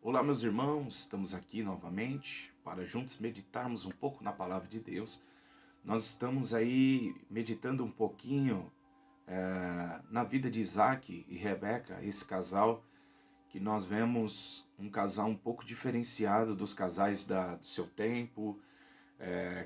Olá, meus irmãos, estamos aqui novamente para juntos meditarmos um pouco na palavra de Deus. Nós estamos aí meditando um pouquinho na vida de Isaac e Rebeca, esse casal que nós vemos um casal um pouco diferenciado dos casais do seu tempo,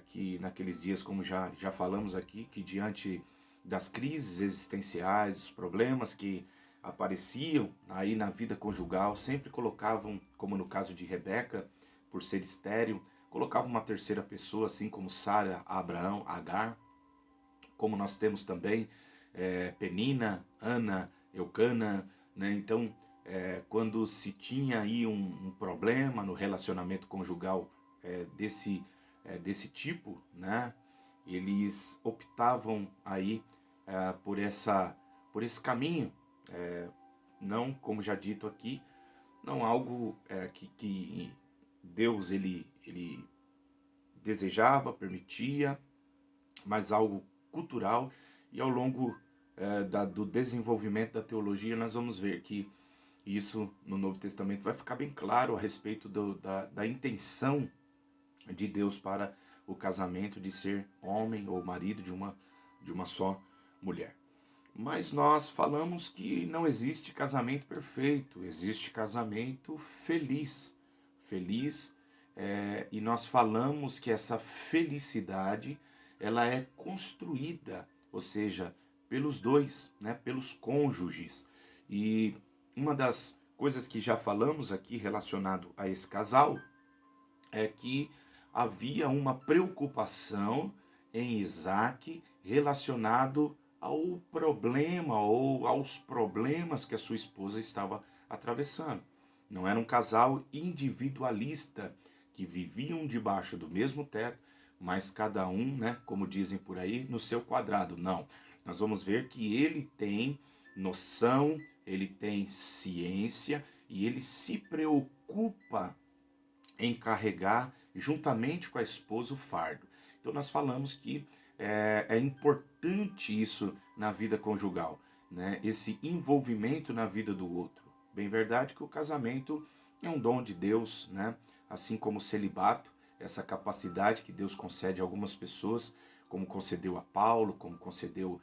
que naqueles dias, como já falamos aqui, que diante das crises existenciais, dos problemas que apareciam aí na vida conjugal, sempre colocavam, como no caso de Rebeca, por ser estéril, colocavam uma terceira pessoa, assim como Sara, Abraão, Agar, como nós temos também Penina, Ana, Eucana, né? Então, quando se tinha aí um problema no relacionamento conjugal desse tipo, né? Eles optavam aí por esse caminho, não, como já dito aqui, não algo que Deus ele desejava, permitia, mas algo cultural. E ao longo do desenvolvimento da teologia, nós vamos ver que isso no Novo Testamento vai ficar bem claro a respeito da intenção de Deus para o casamento, de ser homem ou marido de uma só mulher. Mas nós falamos que não existe casamento perfeito, existe casamento feliz. Feliz, e nós falamos que essa felicidade ela é construída, ou seja, pelos dois, né, pelos cônjuges. E uma das coisas que já falamos aqui relacionado a esse casal é que havia uma preocupação em Isaac relacionado ao problema ou aos problemas que a sua esposa estava atravessando. Não era um casal individualista que viviam debaixo do mesmo teto, mas cada um, né, como dizem por aí, no seu quadrado. Não. Nós vamos ver que ele tem noção, ele tem ciência e ele se preocupa em carregar juntamente com a esposa o fardo. Então nós falamos que é importante isso na vida conjugal, né? Esse envolvimento na vida do outro. Bem verdade que o casamento é um dom de Deus, né? Assim como o celibato, essa capacidade que Deus concede a algumas pessoas, como concedeu a Paulo, como concedeu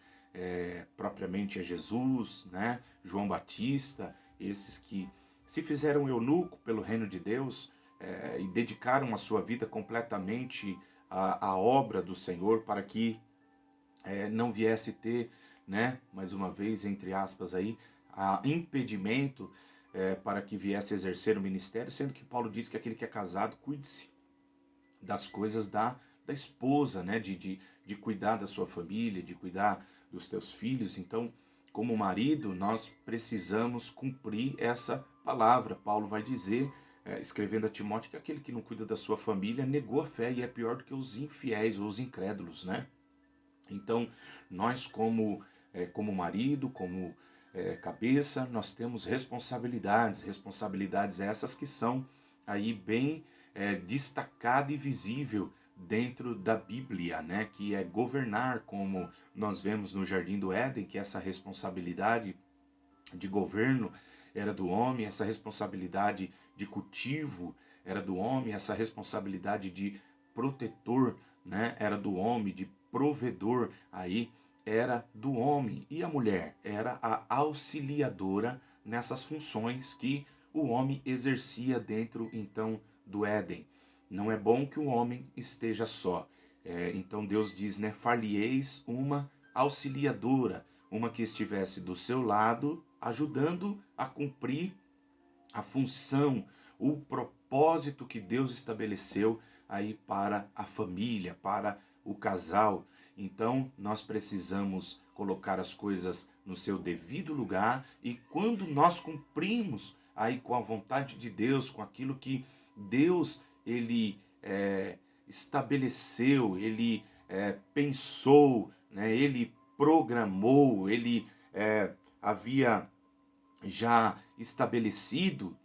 propriamente a Jesus, né? João Batista, esses que se fizeram eunuco pelo reino de Deus, e dedicaram a sua vida completamente à obra do Senhor para que não viesse ter, né, mais uma vez, entre aspas, aí, impedimento para que viesse exercer o ministério, sendo que Paulo diz que aquele que é casado, cuide-se das coisas da esposa, né, de cuidar da sua família, de cuidar dos teus filhos. Então, como marido, nós precisamos cumprir essa palavra. Paulo vai dizer, escrevendo a Timóteo, que aquele que não cuida da sua família negou a fé e é pior do que os infiéis ou os incrédulos, né? Então, nós como marido, como cabeça, nós temos responsabilidades essas que são aí bem destacada e visível dentro da Bíblia, né? Que é governar, como nós vemos no Jardim do Éden, que essa responsabilidade de governo era do homem, essa responsabilidade de cultivo era do homem, essa responsabilidade de protetor, né, era do homem, de provedor aí era do homem, e a mulher era a auxiliadora nessas funções que o homem exercia dentro então do Éden. Não é bom que o homem esteja só. Então Deus diz, né, far-lhe-eis uma auxiliadora, uma que estivesse do seu lado, ajudando a cumprir a função, o propósito que Deus estabeleceu aí para a família, para o casal. Então, nós precisamos colocar as coisas no seu devido lugar, e quando nós cumprimos aí com a vontade de Deus, com aquilo que Deus ele estabeleceu, ele pensou, né, ele programou, ele havia já estabelecido,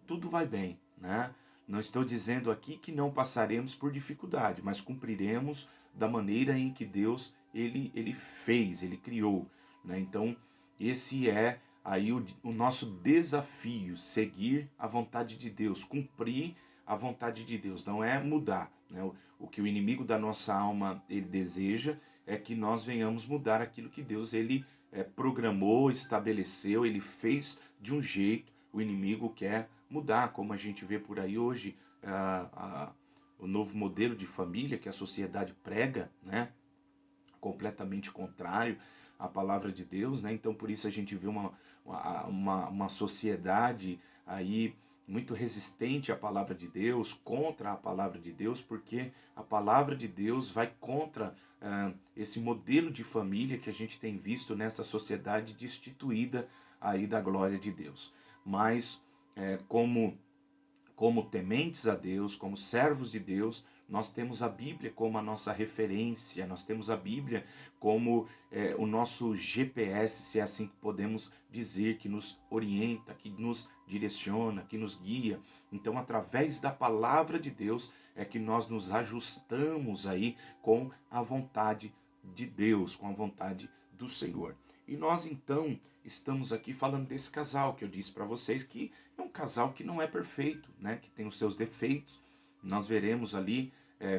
tudo vai bem, né? Não estou dizendo aqui que não passaremos por dificuldade, mas cumpriremos da maneira em que Deus ele fez, ele criou, né? Então, esse é aí o nosso desafio, seguir a vontade de Deus, cumprir a vontade de Deus, não é mudar, né? O que o inimigo da nossa alma ele deseja é que nós venhamos mudar aquilo que Deus ele programou, estabeleceu, ele fez de um jeito. O inimigo quer mudar, como a gente vê por aí hoje, o novo modelo de família que a sociedade prega, né? Completamente contrário à palavra de Deus, né? Então por isso a gente vê uma sociedade aí muito resistente à palavra de Deus, contra a palavra de Deus, porque a palavra de Deus vai contra esse modelo de família que a gente tem visto nessa sociedade destituída aí da glória de Deus. Mas como tementes a Deus, como servos de Deus, nós temos a Bíblia como a nossa referência, nós temos a Bíblia como o nosso GPS, se é assim que podemos dizer, que nos orienta, que nos direciona, que nos guia. Então, através da palavra de Deus, é que nós nos ajustamos aí com a vontade de Deus, com a vontade do Senhor. E nós, então, estamos aqui falando desse casal que eu disse para vocês que é um casal que não é perfeito, né? Que tem os seus defeitos. Nós veremos ali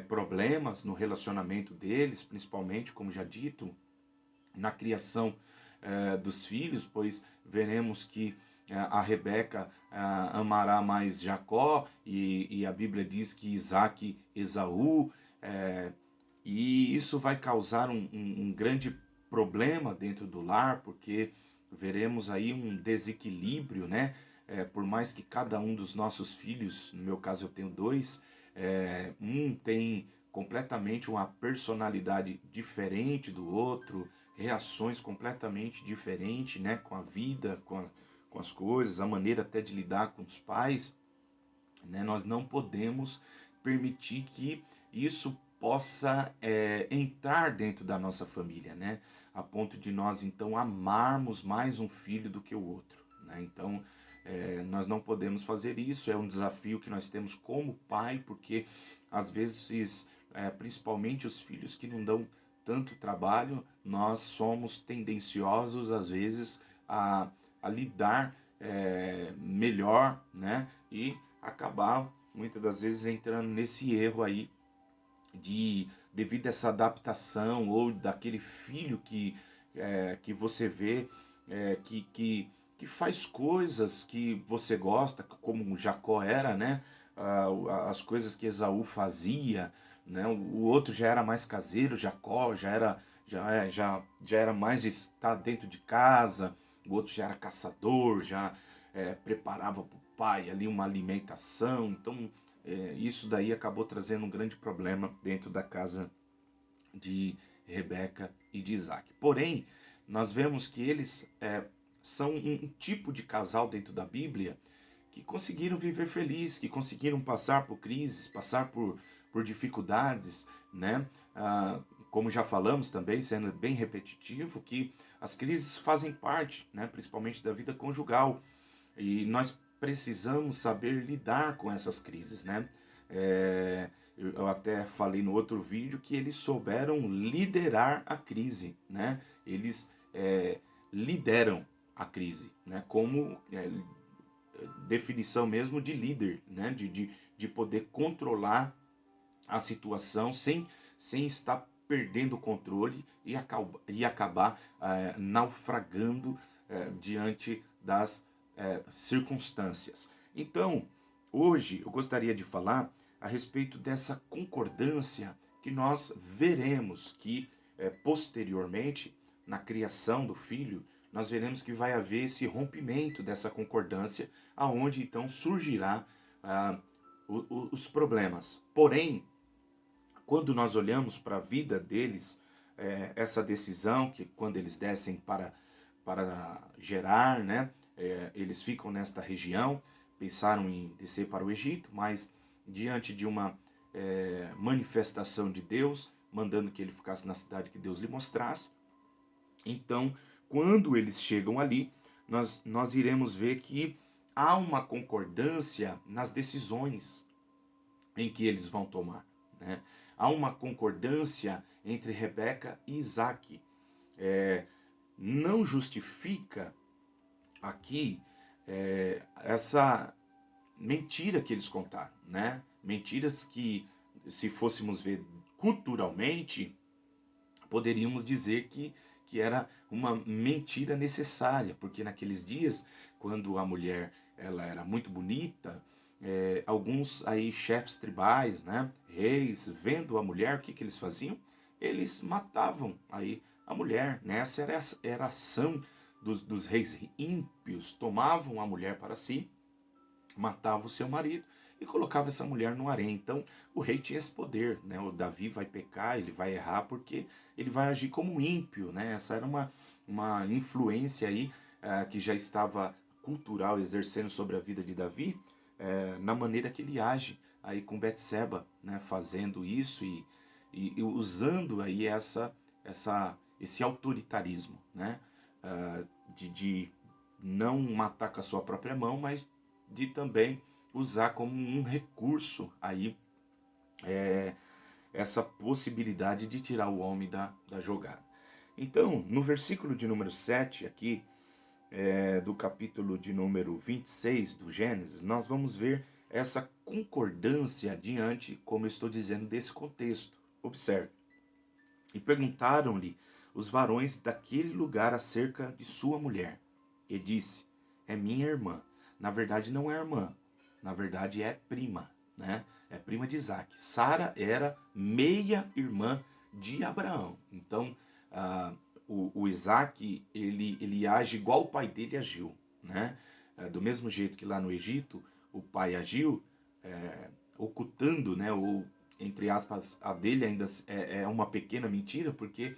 problemas no relacionamento deles, principalmente, como já dito, na criação dos filhos, pois veremos que a Rebeca amará mais Jacó e a Bíblia diz que Isaac Esaú, e isso vai causar um grande problema dentro do lar, porque veremos aí um desequilíbrio, né? Por mais que cada um dos nossos filhos, no meu caso eu tenho dois, um tem completamente uma personalidade diferente do outro, reações completamente diferentes, né? Com a vida, com as coisas, a maneira até de lidar com os pais, né? Nós não podemos permitir que isso possa entrar dentro da nossa família, né? A ponto de nós então amarmos mais um filho do que o outro, né? Então nós não podemos fazer isso, é um desafio que nós temos como pai, porque às vezes, principalmente os filhos que não dão tanto trabalho, nós somos tendenciosos às vezes a lidar melhor, né? E acabar muitas das vezes entrando nesse erro aí devido a essa adaptação ou daquele filho que você vê que faz coisas que você gosta, como Jacó era, né? As coisas que Esaú fazia, né? O outro já era mais caseiro, Jacó já era mais de estar dentro de casa, o outro já era caçador, já preparava para o pai ali uma alimentação. Então isso daí acabou trazendo um grande problema dentro da casa de Rebeca e de Isaac. Porém, nós vemos que eles são um tipo de casal dentro da Bíblia que conseguiram viver feliz, que conseguiram passar por crises, passar por dificuldades, né? Como já falamos também, sendo bem repetitivo, que as crises fazem parte, né? Principalmente da vida conjugal. E nós precisamos saber lidar com essas crises, né? Eu até falei no outro vídeo que eles souberam liderar a crise, né? Eles lideram a crise, né? Como definição mesmo de líder, né? De poder controlar a situação sem estar perdendo o controle e acabar naufragando diante das circunstâncias. Então, hoje eu gostaria de falar a respeito dessa concordância que nós veremos que posteriormente, na criação do filho, nós veremos que vai haver esse rompimento dessa concordância, aonde então surgirá os problemas. Porém, quando nós olhamos para a vida deles, essa decisão que quando eles descem para Gerar, né, eles ficam nesta região, pensaram em descer para o Egito, mas diante de uma manifestação de Deus, mandando que ele ficasse na cidade que Deus lhe mostrasse, então, quando eles chegam ali, nós iremos ver que há uma concordância nas decisões em que eles vão tomar, né? Há uma concordância entre Rebeca e Isaac. Não justifica aqui essa mentira que eles contaram, né? Mentiras que, se fôssemos ver culturalmente, poderíamos dizer que era uma mentira necessária, porque naqueles dias, quando a mulher ela era muito bonita, alguns aí chefes tribais, né, reis, vendo a mulher, o que, que eles faziam? Eles matavam aí a mulher, né? Era a ação dos reis ímpios, tomavam a mulher para si, matava o seu marido e colocava essa mulher no harém. Então o rei tinha esse poder, né? O Davi vai pecar, ele vai errar porque ele vai agir como um ímpio, né? Essa era uma influência aí que já estava cultural exercendo sobre a vida de Davi, na maneira que ele age aí com Betseba, né? Fazendo isso e usando aí esse autoritarismo, né? De não matar com a sua própria mão, mas de também usar como um recurso aí essa possibilidade de tirar o homem da jogada. Então, no versículo de número 7 aqui, do capítulo de número 26 do Gênesis, nós vamos ver essa concordância diante, como eu estou dizendo, desse contexto. Observe. E perguntaram-lhe os varões daquele lugar acerca de sua mulher. E disse, é minha irmã. Na verdade não é irmã, na verdade é prima, né? É prima de Isaac. Sara era meia-irmã de Abraão. Então, o Isaac, ele age igual o pai dele agiu, né? Do mesmo jeito que lá no Egito, o pai agiu, ocultando, né? Ou, entre aspas, a dele ainda é uma pequena mentira, porque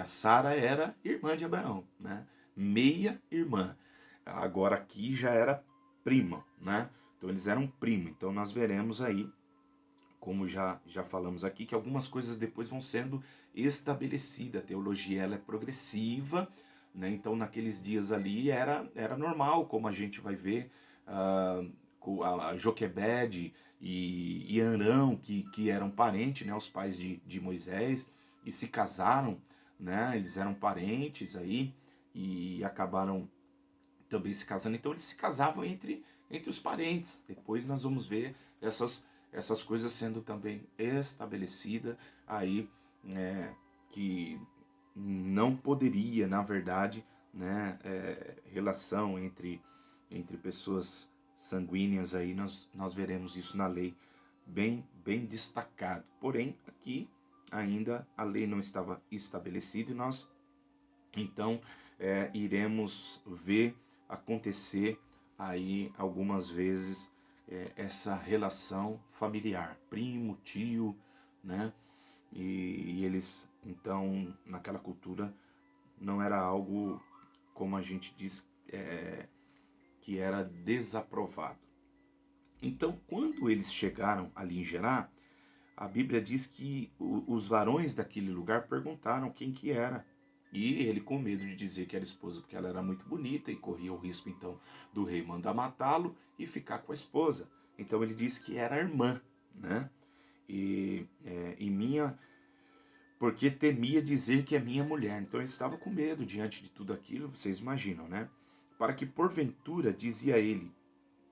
a Sara era irmã de Abraão, né? Meia-irmã. Agora aqui já era prima, né? Então eles eram primo. Então nós veremos aí, como já falamos aqui, que algumas coisas depois vão sendo estabelecidas. A teologia ela é progressiva, né? Então naqueles dias ali era normal, como a gente vai ver a Joquebede e Arão, que eram parentes, né? Os pais de Moisés, e se casaram, né? Eles eram parentes aí e acabaram também se casando. Então eles se casavam entre os parentes. Depois nós vamos ver essas coisas sendo também estabelecidas aí, que não poderia, na verdade, né, relação entre pessoas sanguíneas aí, nós veremos isso na lei bem destacado. Porém, aqui ainda a lei não estava estabelecida e nós, então, iremos ver acontecer aí algumas vezes essa relação familiar, primo, tio, né? E eles, então, naquela cultura, não era algo, como a gente diz, que era desaprovado. Então, quando eles chegaram ali em Gerá, a Bíblia diz que os varões daquele lugar perguntaram quem que era. E ele, com medo de dizer que era esposa, porque ela era muito bonita e corria o risco, então, do rei mandar matá-lo e ficar com a esposa. Então ele disse que era irmã, né? E minha, porque temia dizer que é minha mulher. Então ele estava com medo diante de tudo aquilo, vocês imaginam, né? Para que porventura, dizia ele,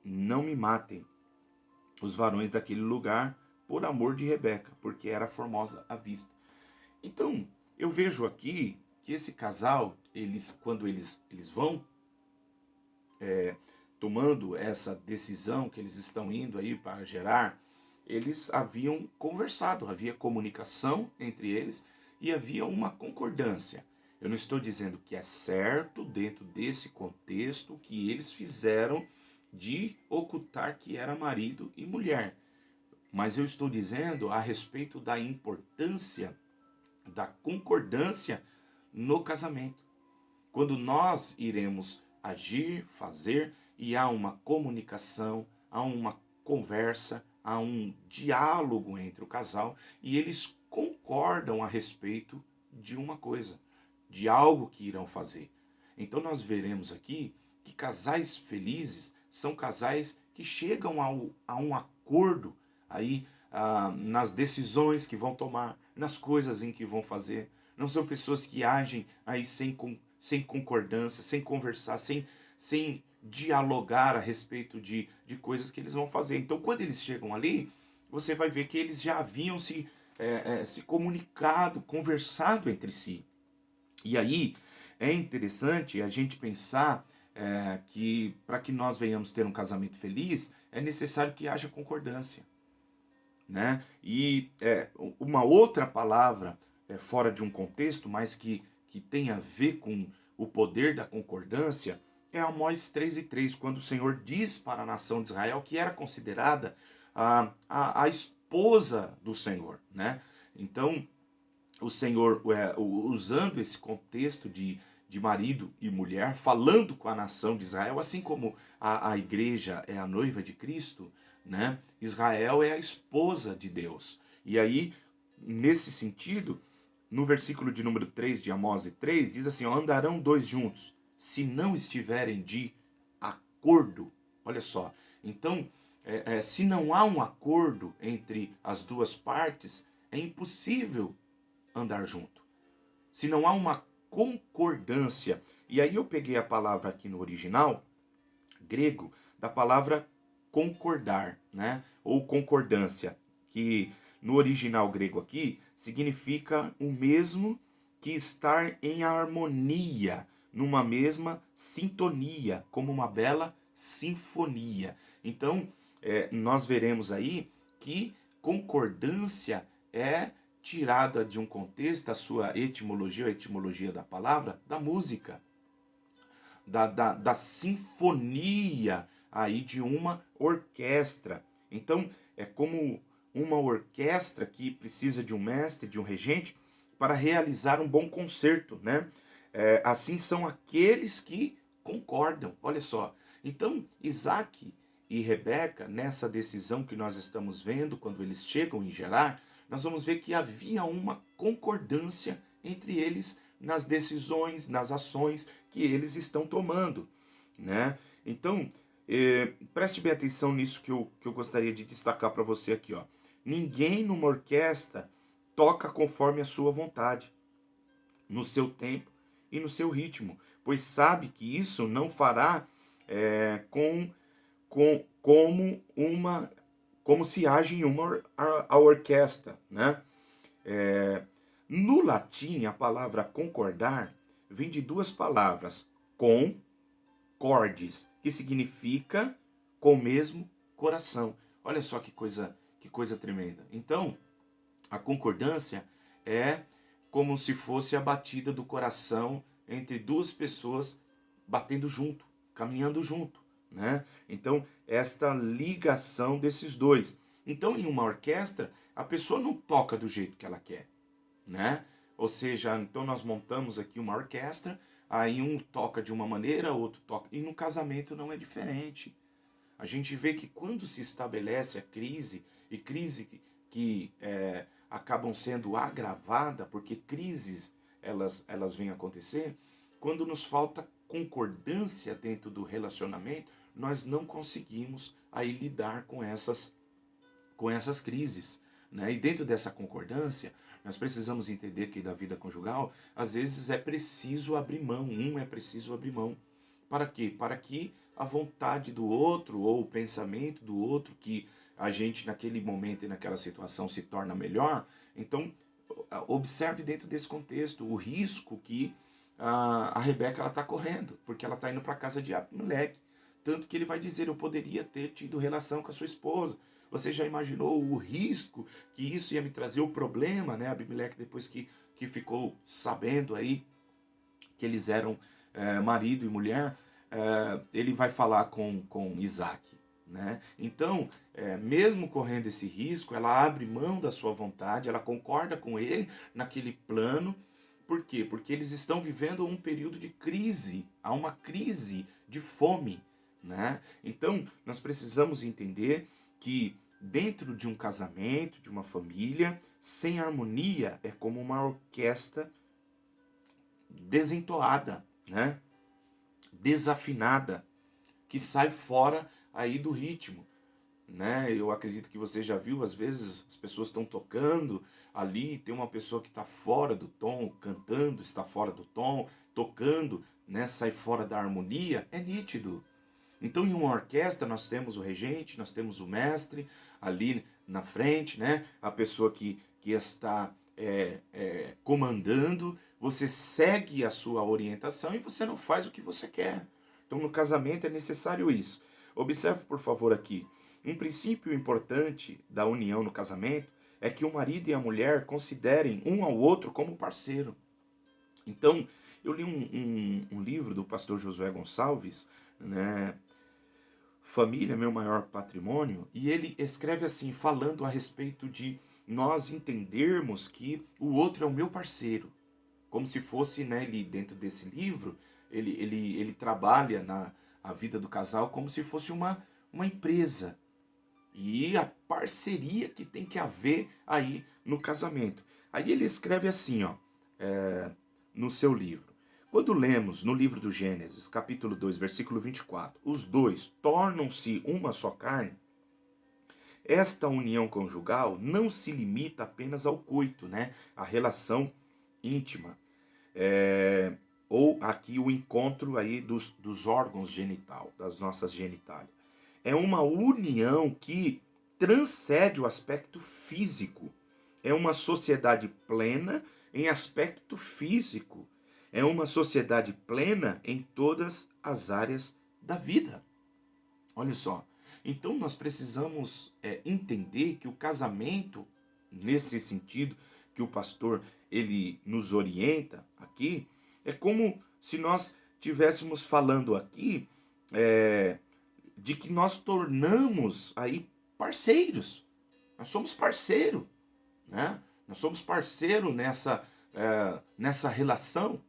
não me matem os varões daquele lugar por amor de Rebeca, porque era formosa à vista. Então, eu vejo aqui que esse casal, quando eles vão tomando essa decisão, que eles estão indo aí para Gerar, eles haviam conversado, havia comunicação entre eles e havia uma concordância. Eu não estou dizendo que é certo, dentro desse contexto, o que eles fizeram de ocultar que era marido e mulher. Mas eu estou dizendo a respeito da importância da concordância no casamento. Quando nós iremos agir, fazer, e há uma comunicação, há uma conversa, há um diálogo entre o casal, e eles concordam a respeito de uma coisa, de algo que irão fazer. Então nós veremos aqui que casais felizes são casais que chegam a um acordo aí nas decisões que vão tomar, nas coisas em que vão fazer. Não são pessoas que agem aí sem concordância, sem conversar, sem dialogar a respeito de coisas que eles vão fazer. Então, quando eles chegam ali, você vai ver que eles já haviam se comunicado, conversado entre si. E aí é interessante a gente pensar que para que nós venhamos ter um casamento feliz, é necessário que haja concordância, né? E uma outra palavra fora de um contexto, mas que tem a ver com o poder da concordância, é Amós 3:3, quando o Senhor diz para a nação de Israel que era considerada a esposa do Senhor, né? Então, o Senhor, usando esse contexto de marido e mulher, falando com a nação de Israel, assim como a igreja é a noiva de Cristo, né? Israel é a esposa de Deus. E aí, nesse sentido, no versículo de número 3 de Amós 3, diz assim, ó, andarão dois juntos, se não estiverem de acordo. Olha só, então, se não há um acordo entre as duas partes, é impossível andar junto. Se não há uma concordância, e aí eu peguei a palavra aqui no original, grego, da palavra concordar, né? Ou concordância, que no original grego aqui significa o mesmo que estar em harmonia, numa mesma sintonia, como uma bela sinfonia. Então, nós veremos aí que concordância é tirada de um contexto, a sua etimologia, a etimologia da palavra, da música, da sinfonia aí de uma orquestra. Então, é como uma orquestra que precisa de um mestre, de um regente, para realizar um bom concerto, né? Assim são aqueles que concordam. Olha só. Então, Isaac e Rebeca, nessa decisão que nós estamos vendo, quando eles chegam em Gerar, nós vamos ver que havia uma concordância entre eles nas decisões, nas ações que eles estão tomando, né? Então, preste bem atenção nisso que eu gostaria de destacar para você aqui, ó. Ninguém numa orquestra toca conforme a sua vontade, no seu tempo e no seu ritmo, pois sabe que isso não fará como se age em uma a orquestra, né? No latim, a palavra concordar vem de duas palavras, cordis, que significa com o mesmo coração. Olha só que coisa tremenda. Então, a concordância é como se fosse a batida do coração entre duas pessoas batendo junto, caminhando junto, né? Então, esta ligação desses dois. Então, em uma orquestra, a pessoa não toca do jeito que ela quer, né? Ou seja, então nós montamos aqui uma orquestra, aí um toca de uma maneira, outro toca. E no casamento não é diferente. A gente vê que quando se estabelece a crise, e crise que acabam sendo agravada, porque crises elas vêm acontecer, quando nos falta concordância dentro do relacionamento, nós não conseguimos aí lidar com essas crises, né? E dentro dessa concordância, nós precisamos entender que da vida conjugal, às vezes é preciso abrir mão, é preciso abrir mão. Para quê? Para que a vontade do outro ou o pensamento do outro, que a gente naquele momento e naquela situação se torna melhor. Então, observe dentro desse contexto o risco que a Rebeca está correndo, porque ela está indo para a casa de Abimeleque. Tanto que ele vai dizer, eu poderia ter tido relação com a sua esposa. Você já imaginou o risco que isso ia me trazer, o problema, né? Abimeleque, depois que ficou sabendo aí que eles eram marido e mulher, ele vai falar com Isaac, né? Então, mesmo correndo esse risco, ela abre mão da sua vontade, ela concorda com ele naquele plano. Por quê? Porque eles estão vivendo um período de crise, há uma crise de fome, né? Então, nós precisamos entender que dentro de um casamento, de uma família, sem harmonia é como uma orquestra desentoada, né? Desafinada, que sai fora aí do ritmo, né? Eu acredito que você já viu, às vezes as pessoas estão tocando ali, tem uma pessoa que está fora do tom, cantando, está fora do tom, tocando, né, sai fora da harmonia, é nítido. Então, em uma orquestra, nós temos o regente, nós temos o mestre ali na frente, né? A pessoa que está comandando, você segue a sua orientação e você não faz o que você quer. Então, no casamento é necessário isso. Observe, por favor, aqui. Um princípio importante da união no casamento é que o marido e a mulher considerem um ao outro como parceiro. Então, eu li um livro do pastor Josué Gonçalves, né? Família, meu maior patrimônio, e ele escreve assim, falando a respeito de nós entendermos que o outro é o meu parceiro. Como se fosse, né, ele, dentro desse livro, ele trabalha a vida do casal como se fosse uma empresa. E a parceria que tem que haver aí no casamento. Aí ele escreve assim, ó, no seu livro. Quando lemos no livro do Gênesis, capítulo 2, versículo 24, os dois tornam-se uma só carne, esta união conjugal não se limita apenas ao coito, né? A relação íntima. Ou aqui o encontro aí dos órgãos genital, das nossas genitálias. É uma união que transcende o aspecto físico. É uma sociedade plena em aspecto físico. É uma sociedade plena em todas as áreas da vida. Olha só. Então nós precisamos entender que o casamento, nesse sentido que o pastor ele nos orienta aqui, é como se nós estivéssemos falando aqui de que nós tornamos aí parceiros. Nós somos parceiro, né? Nós somos parceiro nessa relação.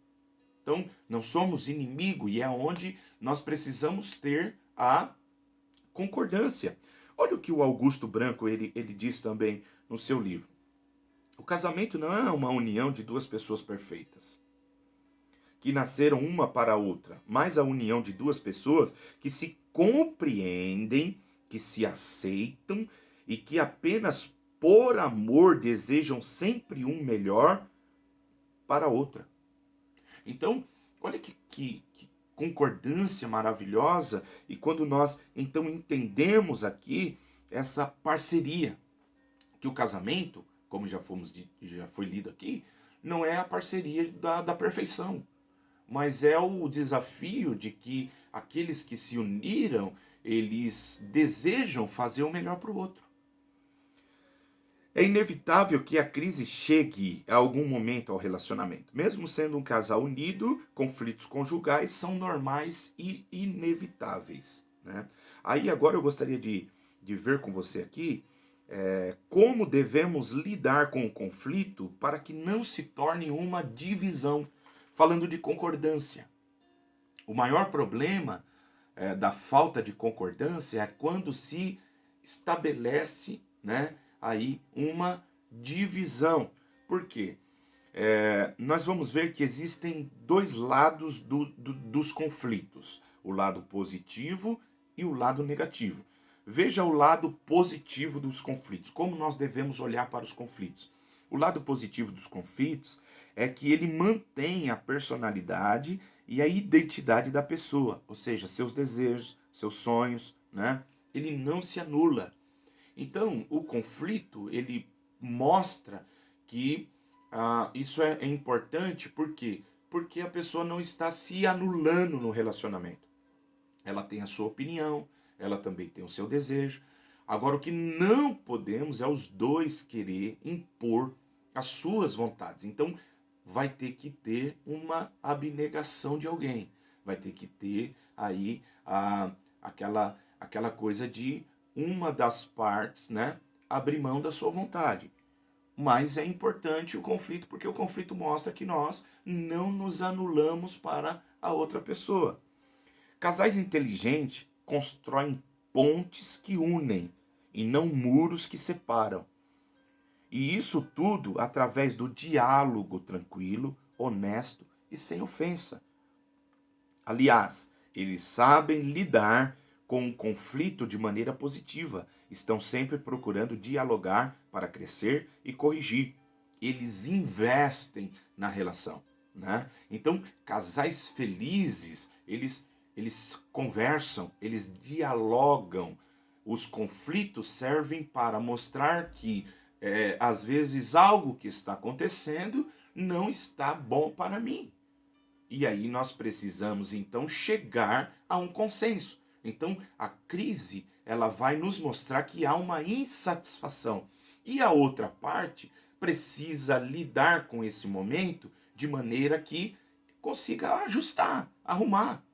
Então, não somos inimigo e é onde nós precisamos ter a concordância. Olha o que o Augusto Branco ele diz também no seu livro. O casamento não é uma união de duas pessoas perfeitas, que nasceram uma para a outra, mas a união de duas pessoas que se compreendem, que se aceitam e que apenas por amor desejam sempre um melhor para a outra. Então, olha que concordância maravilhosa, e quando nós então entendemos aqui essa parceria, que o casamento, como já foi lido aqui, não é a parceria da perfeição, mas é o desafio de que aqueles que se uniram, eles desejam fazer o melhor para o outro. É inevitável que a crise chegue a algum momento ao relacionamento. Mesmo sendo um casal unido, conflitos conjugais são normais e inevitáveis, né? Aí agora eu gostaria de ver com você aqui como devemos lidar com o conflito para que não se torne uma divisão. Falando de concordância. O maior problema da falta de concordância é quando se estabelece, né, aí uma divisão. Por quê? Nós vamos ver que existem dois lados dos conflitos. O lado positivo e o lado negativo. Veja o lado positivo dos conflitos. Como nós devemos olhar para os conflitos. O lado positivo dos conflitos é que ele mantém a personalidade e a identidade da pessoa. Ou seja, seus desejos, seus sonhos, né? Ele não se anula. Então, o conflito, ele mostra que isso é importante, por quê? Porque a pessoa não está se anulando no relacionamento. Ela tem a sua opinião, ela também tem o seu desejo. Agora, o que não podemos é os dois querer impor as suas vontades. Então, vai ter que ter uma abnegação de alguém. Vai ter que ter aí aquela coisa de uma das partes, né, abrir mão da sua vontade. Mas é importante o conflito, porque o conflito mostra que nós não nos anulamos para a outra pessoa. Casais inteligentes constroem pontes que unem e não muros que separam. E isso tudo através do diálogo tranquilo, honesto e sem ofensa. Aliás, eles sabem lidar com o conflito de maneira positiva. Estão sempre procurando dialogar para crescer e corrigir. Eles investem na relação. né? Então, casais felizes, eles conversam, eles dialogam. Os conflitos servem para mostrar que, às vezes, algo que está acontecendo não está bom para mim. E aí nós precisamos, então, chegar a um consenso. Então, a crise, ela vai nos mostrar que há uma insatisfação. E a outra parte precisa lidar com esse momento de maneira que consiga ajustar, arrumar.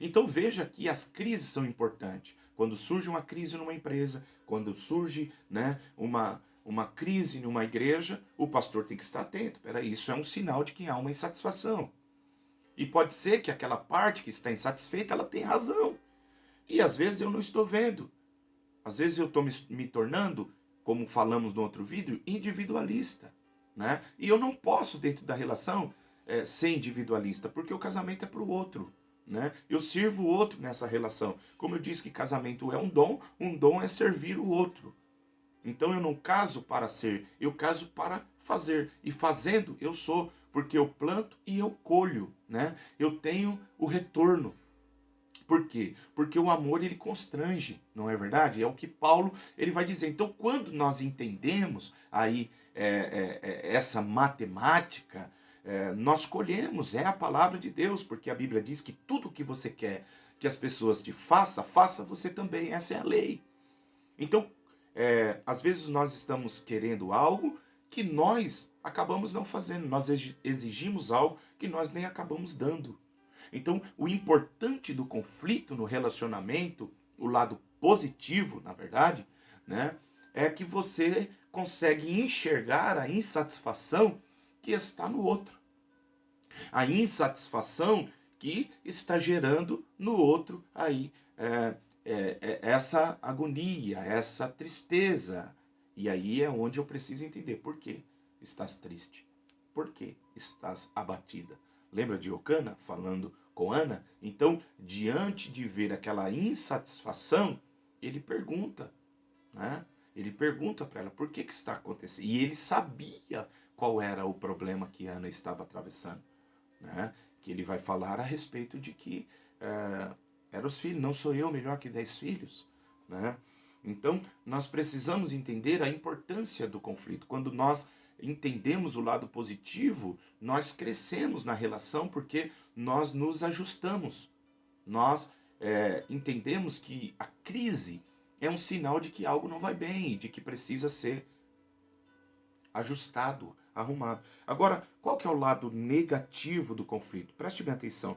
Então veja que as crises são importantes. Quando surge uma crise numa empresa, quando surge, né, uma crise numa igreja, o pastor tem que estar atento. Peraí, isso é um sinal de que há uma insatisfação. E pode ser que aquela parte que está insatisfeita, ela tem razão. E às vezes eu não estou vendo. Às vezes eu estou me tornando, como falamos no outro vídeo, individualista. Né? E eu não posso, dentro da relação, ser individualista, porque o casamento é para o outro. Né? Eu sirvo o outro nessa relação. Como eu disse que casamento é um dom é servir o outro. Então eu não caso para ser, eu caso para fazer. E fazendo eu sou, porque eu planto e eu colho. Né? Eu tenho o retorno. Por quê? Porque o amor ele constrange, não é verdade? É o que Paulo ele vai dizer. Então, quando nós entendemos aí essa matemática, nós colhemos, é a palavra de Deus, porque a Bíblia diz que tudo que você quer que as pessoas te façam, faça você também. Essa é a lei. Então, às vezes nós estamos querendo algo que nós acabamos não fazendo. Nós exigimos algo que nós nem acabamos dando. Então, o importante do conflito no relacionamento, o lado positivo, na verdade, né, é que você consegue enxergar a insatisfação que está no outro. A insatisfação que está gerando no outro aí essa agonia, essa tristeza. E aí é onde eu preciso entender por que estás triste, por que estás abatida. Lembra de Eucana falando com Ana? Então, diante de ver aquela insatisfação, ele pergunta, né? Ele pergunta para ela por que está acontecendo. E ele sabia qual era o problema que Ana estava atravessando, né? Que ele vai falar a respeito de que eram os filhos, não sou eu melhor que 10 filhos, né? Então, nós precisamos entender a importância do conflito. Quando nós entendemos o lado positivo, nós crescemos na relação porque nós nos ajustamos. Nós entendemos que a crise é um sinal de que algo não vai bem, de que precisa ser ajustado, arrumado. Agora, qual que é o lado negativo do conflito? Preste bem atenção.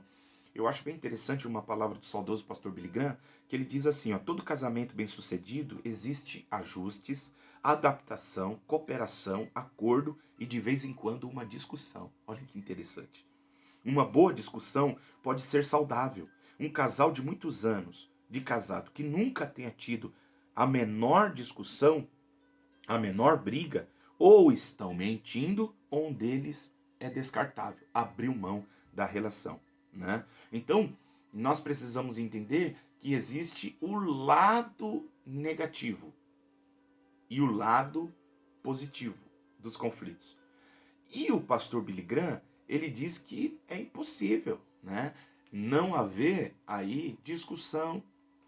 Eu acho bem interessante uma palavra do saudoso pastor Billy Graham, que ele diz assim, ó, todo casamento bem-sucedido existe ajustes, adaptação, cooperação, acordo e de vez em quando uma discussão. Olha que interessante. Uma boa discussão pode ser saudável. Um casal de muitos anos de casado que nunca tenha tido a menor discussão, a menor briga, ou estão mentindo, ou um deles é descartável, abriu mão da relação. Né? Então, nós precisamos entender que existe o lado negativo e o lado positivo dos conflitos. E o pastor Billy Graham, ele diz que é impossível, né, não haver aí discussão,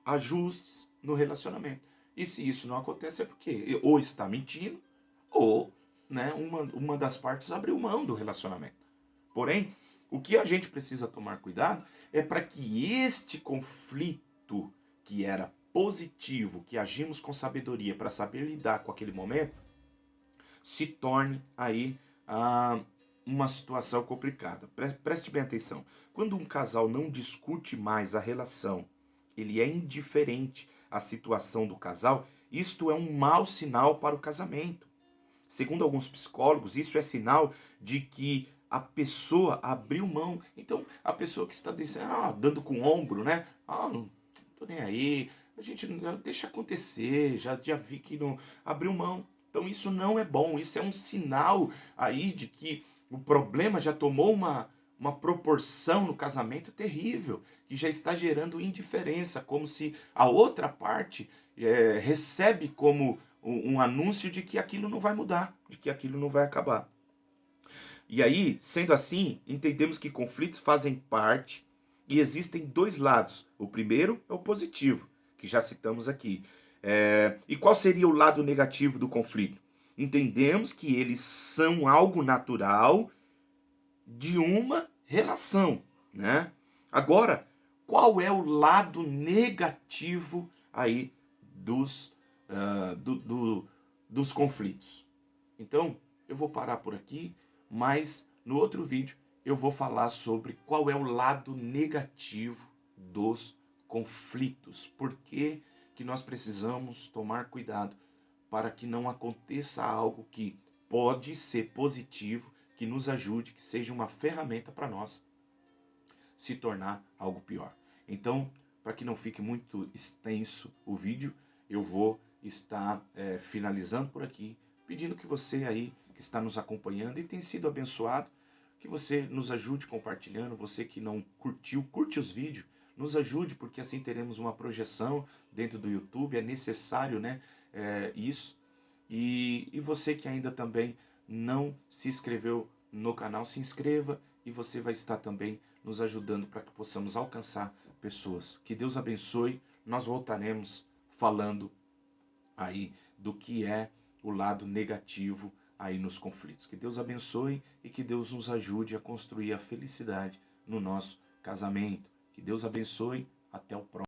ajustes no relacionamento. E se isso não acontece é porque ou está mentindo ou, né, uma das partes abriu mão do relacionamento. Porém, o que a gente precisa tomar cuidado é para que este conflito que era positivo, que agimos com sabedoria para saber lidar com aquele momento, se torne aí uma situação complicada. Preste bem atenção. Quando um casal não discute mais a relação, ele é indiferente à situação do casal, isto é um mau sinal para o casamento. Segundo alguns psicólogos, isso é sinal de que a pessoa abriu mão. Então, a pessoa que está dando com o ombro, né? Não tô nem aí, a gente deixa acontecer, já vi que não abriu mão. Então, isso não é bom, isso é um sinal aí de que o problema já tomou uma proporção no casamento terrível, que já está gerando indiferença, como se a outra parte recebe como um anúncio de que aquilo não vai mudar, de que aquilo não vai acabar. E aí, sendo assim, entendemos que conflitos fazem parte e existem dois lados. O primeiro é o positivo, que já citamos aqui. E qual seria o lado negativo do conflito? Entendemos que eles são algo natural de uma relação, né? Agora, qual é o lado negativo aí dos conflitos? Então, eu vou parar por aqui, mas no outro vídeo eu vou falar sobre qual é o lado negativo dos conflitos. Por que nós precisamos tomar cuidado para que não aconteça algo que pode ser positivo, que nos ajude, que seja uma ferramenta para nós se tornar algo pior. Então, para que não fique muito extenso o vídeo, eu vou estar finalizando por aqui, pedindo que você aí que está nos acompanhando e tem sido abençoado, que você nos ajude compartilhando, você que não curtiu, curte os vídeos, nos ajude, porque assim teremos uma projeção dentro do YouTube, é necessário, né, isso. E você que ainda também não se inscreveu no canal, se inscreva e você vai estar também nos ajudando para que possamos alcançar pessoas. Que Deus abençoe. Nós voltaremos falando aí do que é o lado negativo aí nos conflitos. Que Deus abençoe e que Deus nos ajude a construir a felicidade no nosso casamento. Que Deus abençoe. Até o próximo.